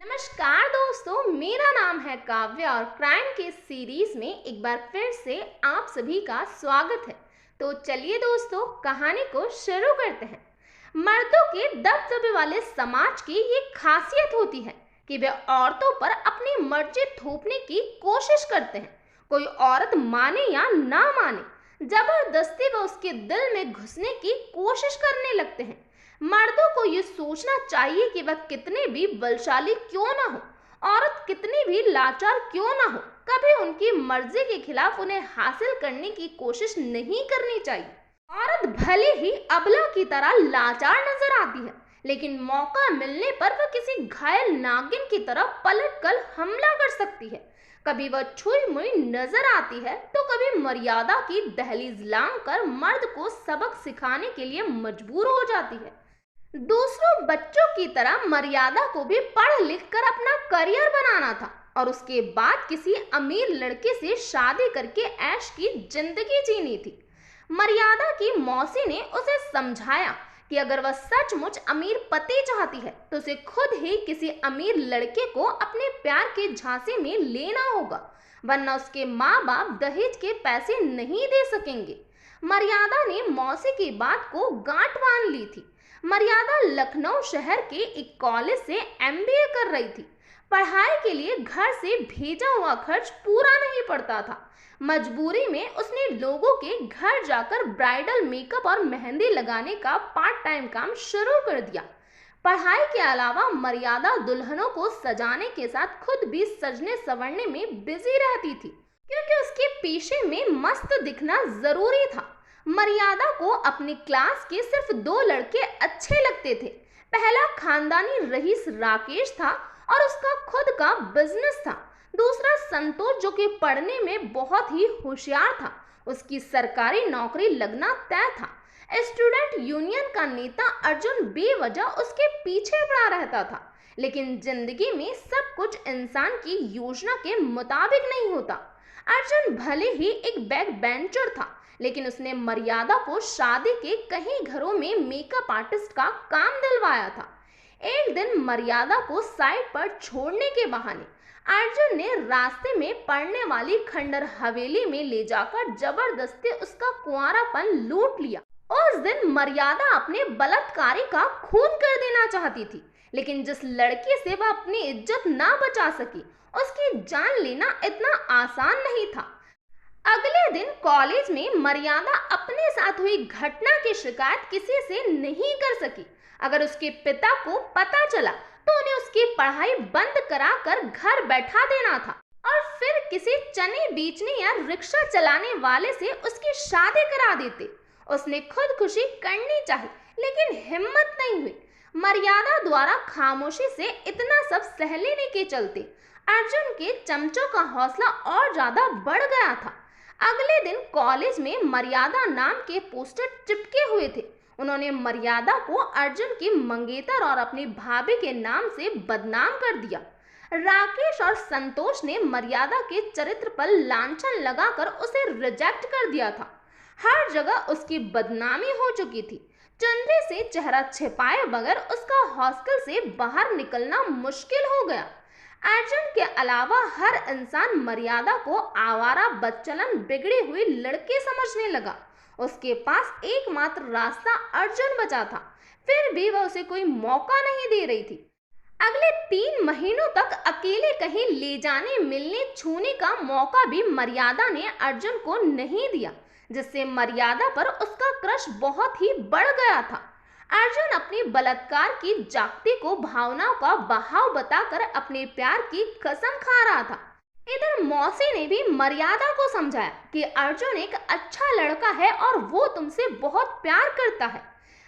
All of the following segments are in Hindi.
नमस्कार दोस्तों, मेरा नाम है काव्य और क्राइम केस सीरीज में एक बार फिर से आप सभी का स्वागत है। तो चलिए दोस्तों, कहानी को शुरू करते हैं। मर्दों के दबदबे वाले समाज की ये खासियत होती है कि वे औरतों पर अपनी मर्जी थोपने की कोशिश करते हैं। कोई औरत माने या ना माने, जबरदस्ती वह उसके दिल में घुसने की कोशिश करने लगते हैं। मर्दों को ये सोचना चाहिए कि वह कितने भी बलशाली क्यों ना हो, औरत कितनी भी लाचार क्यों ना हो, कभी उनकी मर्जी के खिलाफ उन्हें हासिल करने की कोशिश नहीं करनी चाहिए। औरत भले ही अबला की तरह लाचार नजर आती है, लेकिन मौका मिलने पर वह किसी घायल नागिन की तरह पलटकर हमला कर सकती है। कभी वह छुई मुई नजर आती है तो कभी मर्यादा की दहलीज लांघकर मर्द को सबक सिखाने के लिए मजबूर हो जाती है। दूसरों बच्चों की तरह मर्यादा को भी पढ़ लिख कर अपना करियर बनाना था और उसके बाद किसी अमीर लड़के से शादी करके ऐश की जिंदगी जीनी थी। मर्यादा की मौसी ने उसे समझाया कि अगर वह सचमुच अमीर पति चाहती है तो उसे खुद ही किसी अमीर लड़के को अपने प्यार के झांसे में लेना होगा, वरना उसके माँ बाप दहेज के पैसे नहीं दे सकेंगे। मर्यादा ने मौसी की बात को गांठ बांध ली थी। मर्यादा लखनऊ शहर के एक कॉलेज से एमबीए कर रही थी। पढ़ाई के लिए घर से भेजा हुआ खर्च पूरा नहीं पड़ता था। मजबूरी में उसने लोगों के घर जाकर ब्राइडल मेकअप और मेहंदी लगाने का पार्ट टाइम काम शुरू कर दिया। पढ़ाई के अलावा मर्यादा दुल्हनों को सजाने के साथ खुद भी सजने संवरने में बिजी रहती थी, क्योंकि उसके पेशे में मस्त दिखना जरूरी था। मर्यादा को अपनी क्लास के सिर्फ 2 लड़के अच्छे लगते थे। पहला खानदानी रईस राकेश था और उसका खुद का बिजनेस था। दूसरा संतोष, जो कि पढ़ने में बहुत ही होशियार था, उसकी सरकारी नौकरी लगना तय था। स्टूडेंट यूनियन का नेता अर्जुन बेवजह उसके पीछे पड़ा रहता था। लेकिन जिंदगी में सब कुछ इंसान की योजना के मुताबिक नहीं होता। अर्जुन भले ही एक बैक बेंचर था, लेकिन उसने मर्यादा को शादी के कई घरों में मेकअप आर्टिस्ट का काम दिलवाया था। एक दिन मर्यादा को साइड पर छोड़ने के बहाने अर्जुन ने रास्ते में पड़ने वाली खंडर हवेली में ले जाकर जबरदस्ती उसका कुंवारापन लूट लिया। उस दिन मर्यादा अपने बलात्कारी का खून कर देना चाहती थी, लेकिन जिस लड़के से वह अपनी इज्जत ना बचा सकी, उसकी जान लेना इतना आसान नहीं था। अगले दिन कॉलेज में मर्यादा अपने साथ हुई घटना की शिकायत किसी से नहीं कर सकी। अगर उसके पिता को पता चला तो उन्हें उसकी पढ़ाई बंद कराकर घर बैठा देना था और फिर किसी चने बेचने या रिक्शा चलाने वाले से उसकी शादी करा देते। उसने खुदकुशी करनी चाहिए, लेकिन हिम्मत नहीं हुई। मर्यादा द्वारा खामोशी से इतना सब सह लेने के चलते अर्जुन के चमचों का हौसला और ज्यादा बढ़ गया था। अगले दिन कॉलेज में मर्यादा नाम के पोस्टर चिपके हुए थे। उन्होंने मर्यादा को अर्जुन की मंगेतर और अपनी भाभी के नाम से बदनाम कर दिया। राकेश और संतोष ने मर्यादा के चरित्र पर लांछन लगाकर उसे रिजेक्ट कर दिया था। हर जगह उसकी बदनामी हो चुकी थी। चंद्रे से चेहरा छिपाए बगैर उसका हॉस्टल से बाहर निकलना मुश्किल हो गया। अर्जुन के अलावा हर इंसान मर्यादा को आवारा बदचलन बिगड़ी हुई लड़की समझने लगा। उसके पास एकमात्र रास्ता अर्जुन बचा था, फिर भी वह उसे कोई मौका नहीं दे रही थी। अगले 3 महीनों तक अकेले कहीं ले जाने, मिलने, छूने का मौका भी मर्यादा ने अर्जुन को नहीं दिया, जिससे मर्यादा पर उसका क्रश बहुत ही बढ़ गया था। अर्जुन अपनी बलात्कार की जागती को भावनाओं का बहाव बताकर अपने प्यार की कसम खा रहा था। इधर मौसी ने भी मर्यादा को समझाया कि अर्जुन एक अच्छा लड़का है और वो तुमसे बहुत प्यार करता है।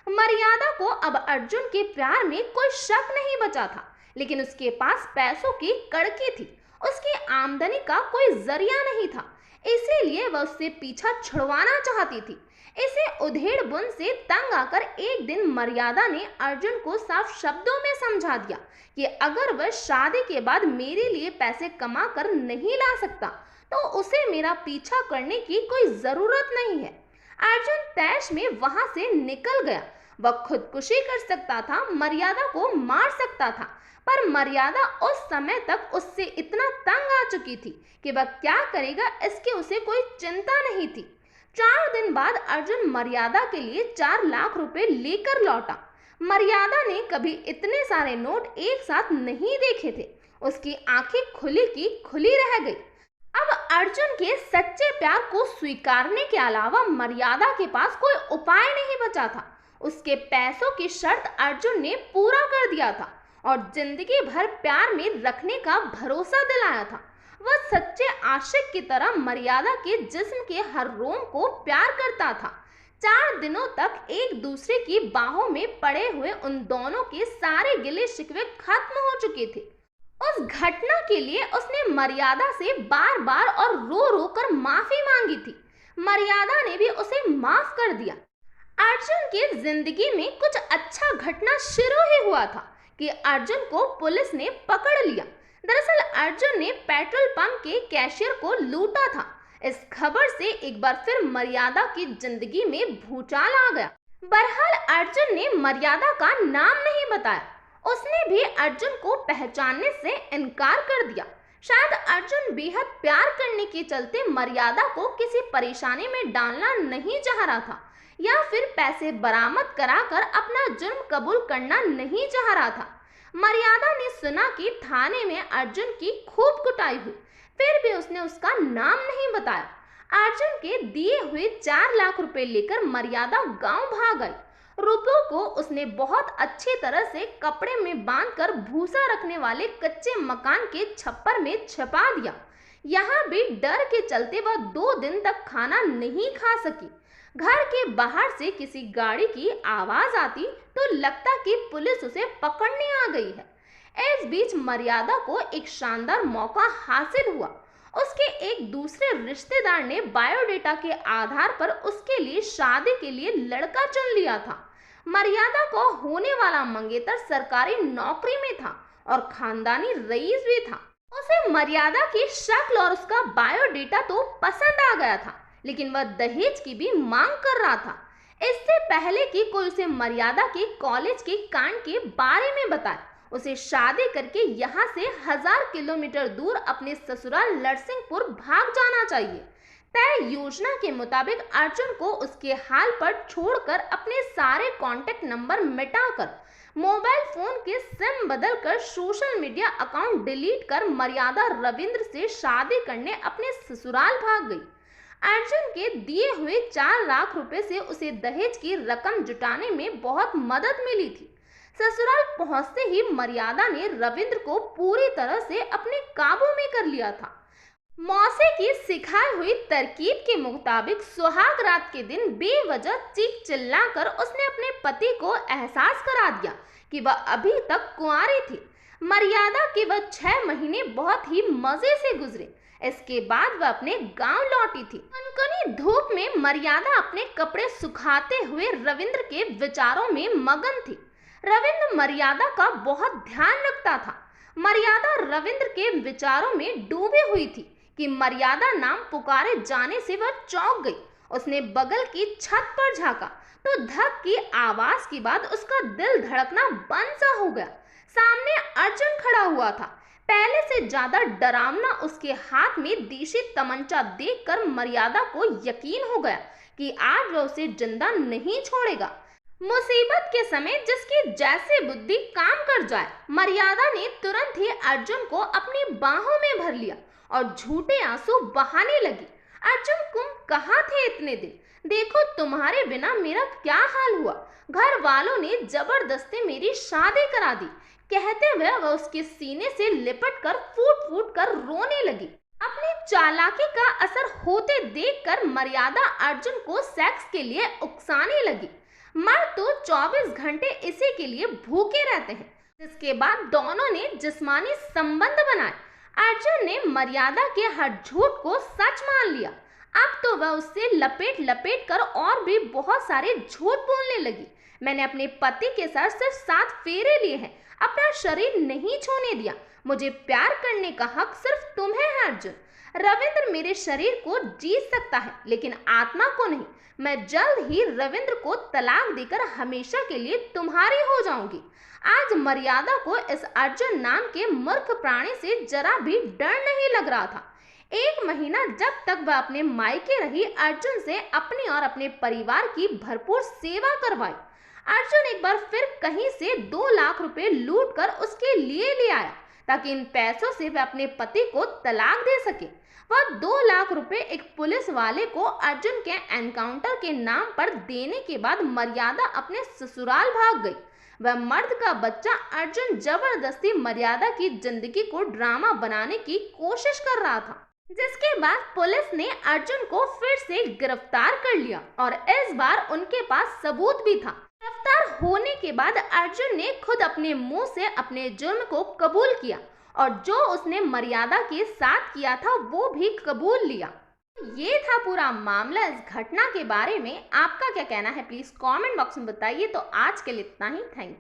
मर्यादा को अब अर्जुन के प्यार में कोई शक नहीं बचा था, लेकिन उसके पास पैसों की कड़की थी। उसकी आमदनी का कोई जरिया नहीं था, इसीलिए वह उससे पीछा छुड़वाना चाहती थी। इसे उधेड़ बुन से तंग आकर एक दिन मर्यादा ने अर्जुन को साफ शब्दों में समझा दिया कि अगर वह शादी के बाद मेरे लिए पैसे कमा कर नहीं ला सकता तो उसे मेरा पीछा करने की कोई जरूरत नहीं है। अर्जुन तैश में वहां से निकल गया। वह खुदकुशी कर सकता था, मर्यादा को मार सकता था, पर मर्यादा उस समय तक उससे इतना तंग आ चुकी थी कि वह क्या करेगा इसकी उसे कोई चिंता नहीं थी। 4 दिन बाद अर्जुन मर्यादा के लिए 4 लाख रुपए लेकर लौटा। मर्यादा ने कभी इतने सारे नोट एक साथ नहीं देखे थे। उसकी आंखें खुली की खुली रह गई। अब अर्जुन के सच्चे प्यार को स्वीकारने के अलावा मर्यादा के पास कोई उपाय नहीं बचा था। उसके पैसों की शर्त अर्जुन ने पूरा कर दिया था और जिंदगी भर प्यार में रखने का भरोसा दिलाया था। वह सच्चे आशिक की तरह मर्यादा के जिस्म के हर रोम को प्यार करता था। 4 दिनों तक एक दूसरे की बाहों में पड़े हुए उन दोनों के सारे गिले शिकवे खत्म हो चुके थे। उस घटना के लिए उसने मर्यादा से बार बार और रो रो कर माफी मांगी थी। मर्यादा ने भी उसे माफ कर दिया। अर्जुन की जिंदगी में कुछ अच्छा घटना शुरू ही हुआ था कि अर्जुन को पुलिस ने पकड़ लिया। दरअसल अर्जुन ने पेट्रोल पंप के कैशियर को लूटा था। इस खबर से एक बार फिर मर्यादा की जिंदगी में भूचाल आ गया। बहरहाल अर्जुन ने मर्यादा का नाम नहीं बताया। उसने भी अर्जुन को पहचानने से इनकार कर दिया। शायद अर्जुन बेहद प्यार करने के चलते मर्यादा को किसी परेशानी में डालना नहीं चाह रहा था, या फिर पैसे बरामद कराकर अपना जुर्म कबूल करना नहीं चाह रहा था। मर्यादा ने सुना कि थाने में अर्जुन की खूब कुटाई हुई, फिर भी उसने उसका नाम नहीं बताया। अर्जुन के दिए हुए 4 लाख रुपए लेकर मर्यादा गांव भाग गई। रुपयों को उसने बहुत अच्छी तरह से कपड़े में बांधकर भूसा रखने वाले कच्चे मकान के छप्पर में छिपा दिया। यहाँ भी डर के चलते वह 2 दिन तक खाना नहीं खा सकी। घर के बाहर से किसी गाड़ी की आवाज आती तो लगता कि पुलिस उसे पकड़ने आ गई है। इस बीच मर्यादा को एक शानदार मौका हासिल हुआ। उसके एक दूसरे रिश्तेदार ने बायोडेटा के आधार पर उसके लिए शादी के लिए लड़का चुन लिया था। मर्यादा को होने वाला मंगेतर सरकारी नौकरी में था और खानदानी रईस भी था। उसे मर्यादा की शक्ल और उसका बायोडेटा तो पसंद आ गया था, लेकिन वह दहेज की भी मांग कर रहा था। इससे पहले कि कोई उसे मर्यादा के कॉलेज के कांड के बारे में बताए, उसे शादी करके यहाँ से 1000 किलोमीटर दूर अपने ससुराल नरसिंहपुर भाग जाना चाहिए। तय योजना के मुताबिक अर्जुन को उसके हाल पर छोड़कर अपने सारे कांटेक्ट नंबर मिटाकर मोबाइल फोन के सिम बदलकर सोशल मीडिया अकाउंट डिलीट कर मर्यादा रविंद्र से शादी करने अपने ससुराल भाग गई। अर्जुन के दिए हुए 4 लाख रुपए से उसे दहेज की रकम जुटाने में बहुत मदद मिली थी। ससुराल पहुंचते ही मर्यादा ने रविंद्र को पूरी तरह से अपने काबू में कर लिया था। मौसे की सिखाई हुई तरकीब के मुताबिक सुहाग रात के दिन बेवजह चीख चिल्लाकर उसने अपने पति को एहसास करा दिया कि वह अभी तक कुंवारी थी। मर्यादा के वह 6 महीने बहुत ही मजे से गुजरे। इसके बाद वह अपने गांव लौटी थी। कनकनी धूप में मर्यादा अपने कपड़े सुखाते हुए रविंद्र के विचारों में मगन थी। रविंद्र मर्यादा का बहुत ध्यान रखता था। मर्यादा रविंद्र के विचारों में डूबी हुई थी कि मर्यादा नाम पुकारे जाने से वह चौंक गई। उसने बगल की छत पर झांका तो धक की आवाज के बाद उसका दिल धड़कना बंद सा हो गया। सामने अर्जुन खड़ा हुआ था। पहले से ज्यादा डरावना उसके हाथ में देशी तमंचा देखकर मर्यादा को यकीन हो गया कि आज वह उसे जिंदा नहीं छोड़ेगा। मुसीबत के समय जिसकी जैसे बुद्धि काम कर जाए, मर्यादा ने तुरंत ही अर्जुन को अपनी बाहों में भर लिया और झूठे आंसू बहाने लगी। अर्जुन तुम कहाँ थे इतने दिन? देखो तुम्हारे बिना मेरा क्या हाल हुआ। घर वालों ने जबरदस्ती मेरी शादी करा दी। कहते हुए वह उसके सीने से लिपट कर फूट फूट कर रोने लगी। अपनी चालाकी का असर होते देखकर मर्यादा अर्जुन को सेक्स के लिए उकसाने लगी। मर्द तो 24 घंटे इसी के लिए भूखे रहते हैं। जिसके बाद दोनों ने जिस्मानी संबंध बनाए। अर्जुन ने मर्यादा के हर झूठ को सच मान लिया। अब तो वह उससे लपेट लपेट कर और भी बहुत सारे झूठ बोलने लगी। मैंने अपने पति के साथ सिर्फ 7 फेरे लिए हैं, अपना शरीर नहीं छूने दिया। मुझे प्यार करने का हक सिर्फ तुम्हें है अर्जुन। रविंद्र मेरे शरीर को जीत सकता है लेकिन आत्मा को नहीं। मैं जल्द ही रविंद्र को तलाक देकर हमेशा के लिए तुम्हारी हो जाऊंगी। आज मर्यादा को इस अर्जुन नाम के मूर्ख प्राणी से जरा भी डर नहीं लग रहा था। 1 महीना जब तक वह अपने मायके रही, अर्जुन से अपनी और अपने परिवार की भरपूर सेवा करवाई। अर्जुन एक बार फिर कहीं से 2 लाख रुपए लूट कर उसके लिए ले आया ताकि इन पैसों से वह अपने पति को तलाक दे सके। वह 2 लाख रुपए एक पुलिस वाले को अर्जुन के एनकाउंटर के नाम पर देने के बाद मर्यादा अपने ससुराल भाग गई। वह मर्द का बच्चा अर्जुन जबरदस्ती मर्यादा की जिंदगी को ड्रामा बनाने की कोशिश कर रहा था, जिसके बाद पुलिस ने अर्जुन को फिर से गिरफ्तार कर लिया और इस बार उनके पास सबूत भी था। गिरफ्तार होने के बाद अर्जुन ने खुद अपने मुंह से अपने जुर्म को कबूल किया और जो उसने मर्यादा के साथ किया था वो भी कबूल लिया। ये था पूरा मामला। इस घटना के बारे में आपका क्या कहना है प्लीज कमेंट बॉक्स में बताइए। तो आज के लिए इतना ही। Thank you.